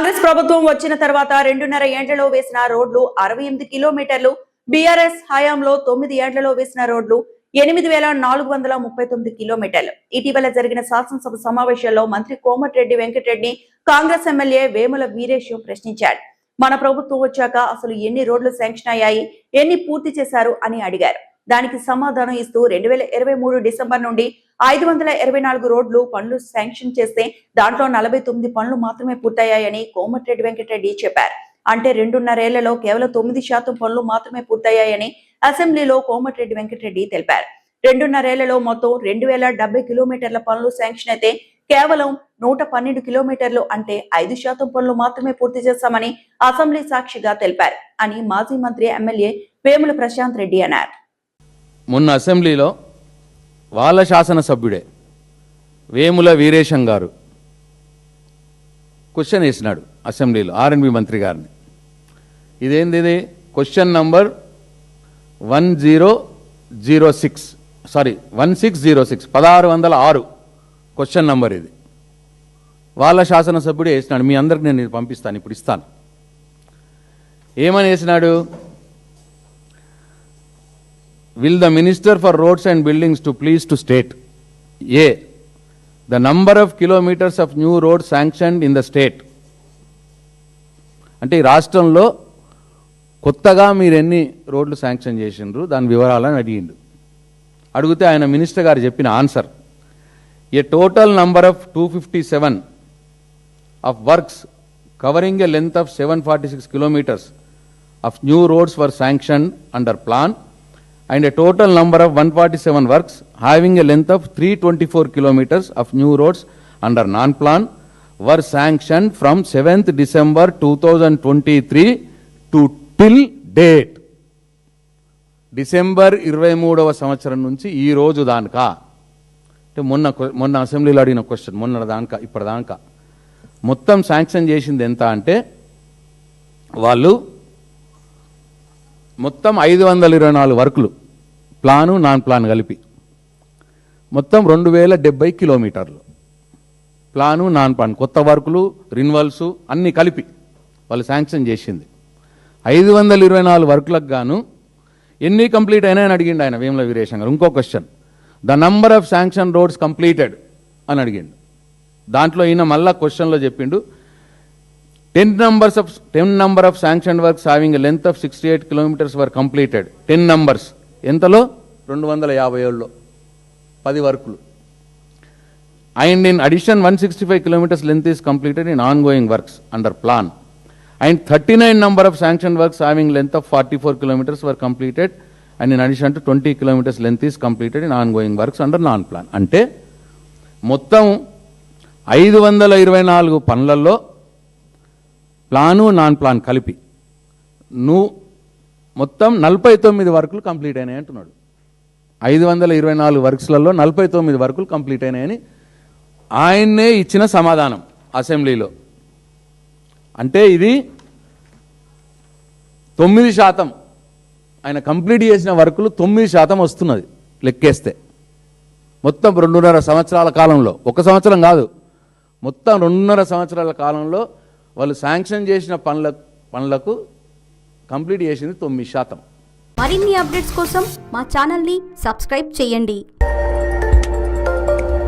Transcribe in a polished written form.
కాంగ్రెస్ ప్రభుత్వం వచ్చిన తర్వాత 2.5 ఏండ్లలో వేసిన రోడ్లు 68 కిలోమీటర్లు, బీఆర్ఎస్ హయాంలో 9 ఏండ్లలో వేసిన రోడ్లు 8,439 కిలోమీటర్లు. ఇటీవల జరిగిన శాసనసభ సమావేశాల్లో మంత్రి కోమటిరెడ్డి వెంకటరెడ్డిని కాంగ్రెస్ ఎమ్మెల్యే వేముల వీరేశ్ ప్రశ్నించారు. మన ప్రభుత్వం వచ్చాక అసలు ఎన్ని రోడ్లు శాంక్షన్ అయ్యాయి, ఎన్ని పూర్తి చేశారు అని అడిగారు. దానికి సమాధానం ఇస్తూ 2023 డిసెంబర్ నుండి 524 రోడ్లు పనులు శాంక్షన్ చేస్తే దాంట్లో 49 పనులు మాత్రమే పూర్తయ్యాయని కోమటిరెడ్డి వెంకటరెడ్డి చెప్పారు. అంటే 2.5 ఏళ్లలో కేవలం 9% పనులు మాత్రమే పూర్తయ్యాయని అసెంబ్లీలో కోమటిరెడ్డి వెంకటరెడ్డి తెలిపారు. 2.5 ఏళ్లలో మొత్తం 2070 కిలోమీటర్ల పనులు శాంక్షన్ అయితే కేవలం 112 కిలోమీటర్లు అంటే 5% పనులు మాత్రమే పూర్తి చేశామని అసెంబ్లీ సాక్షిగా తెలిపారు అని మాజీ మంత్రి ఎమ్మెల్యే వేముల ప్రశాంత్ రెడ్డి అన్నారు. మొన్న అసెంబ్లీలో వాళ్ళ శాసనసభ్యుడే వేముల వీరేశం గారు క్వశ్చన్ వేసినాడు అసెంబ్లీలో ఆర్ఎండ్బి మంత్రి గారిని. ఇదేంది, ఇది క్వశ్చన్ నంబర్ 1606 1606 క్వశ్చన్ నంబర్ ఇది. వాళ్ళ శాసనసభ్యుడే వేసినాడు. మీ అందరికి నేను పంపిస్తాను, ఇప్పుడు ఇస్తాను. ఏమని వేసినాడు? Will the Minister for Roads and Buildings to please to state A. The number of kilometers of new roads sanctioned in the state. అంటే ఈ రాష్ట్రంలో కొత్తగా మీరు ఎన్ని రోడ్లు శాంక్షన్ చేసిండ్రు దాని వివరాలని అడిగిండు. అడిగితే ఆయన మినిస్టర్ గారు చెప్పిన answer, a total number of 257 of works covering a length of 746 kilometers of new roads were sanctioned under plan, and a total number of 147 works having a length of 324 kilometers of new roads under non-plan were sanctioned from 7th December 2023 to till date. December 23వ సంవత్సరం నుంచి ఈ రోజు దానికా, అంటే మొన్న అసెంబ్లీలో అడిగిన question, మొన్న దానికా ఇప్పటిదాకా మొత్తం శాంక్షన్ చేసింది ఎంత అంటే వాళ్ళు మొత్తం 524 వర్కులు, ప్లాను నాన్ ప్లాన్ కలిపి మొత్తం 2070 కిలోమీటర్లు, ప్లాను నాన్ ప్లాన్ కొత్త వర్కులు రిన్వల్స్ అన్నీ కలిపి వాళ్ళు శాంక్షన్ చేసింది. 524 వర్కులకు గాను ఎన్ని కంప్లీట్ అయినాయని అడిగిండు ఆయన వేముల వీరేశం గారు. ఇంకో question, the number of sanction roads completed అని అడిగిండు. దాంట్లో ఈయన మళ్ళా క్వశ్చన్లో చెప్పిండు 10 number of sanctioned works having a length of 68 kilometers were completed. 10 numbers ఎంతలో 257లో 10 వర్కులు. And in addition 165 kilometers length is completed in ongoing works under plan. And 39 number of sanctioned works having length of 44 kilometers were completed, and in addition to 20 kilometers length is completed in ongoing works under non plan. అంటే మొత్తం 524 పనులలో plan non plan కలిపి మొత్తం 49 వర్కులు complete అయినాయి అంటున్నాడు. 524 వర్క్స్లలో 49 వర్కులు complete అయినాయని ఆయన్నే ఇచ్చిన సమాధానం అసెంబ్లీలో. అంటే ఇది 9%, ఆయన కంప్లీట్ చేసిన వర్కులు 9% వస్తున్నది లెక్కేస్తే. మొత్తం 2.5 సంవత్సరాల కాలంలో, 1 సంవత్సరం కాదు, మొత్తం 2.5 సంవత్సరాల కాలంలో వాళ్ళు శాంక్షన్ చేసిన పనులకు కంప్లీట్ చేసింది 9%. మరిన్ని అప్డేట్స్ కోసం మా ఛానల్ని సబ్స్క్రైబ్ చేయండి.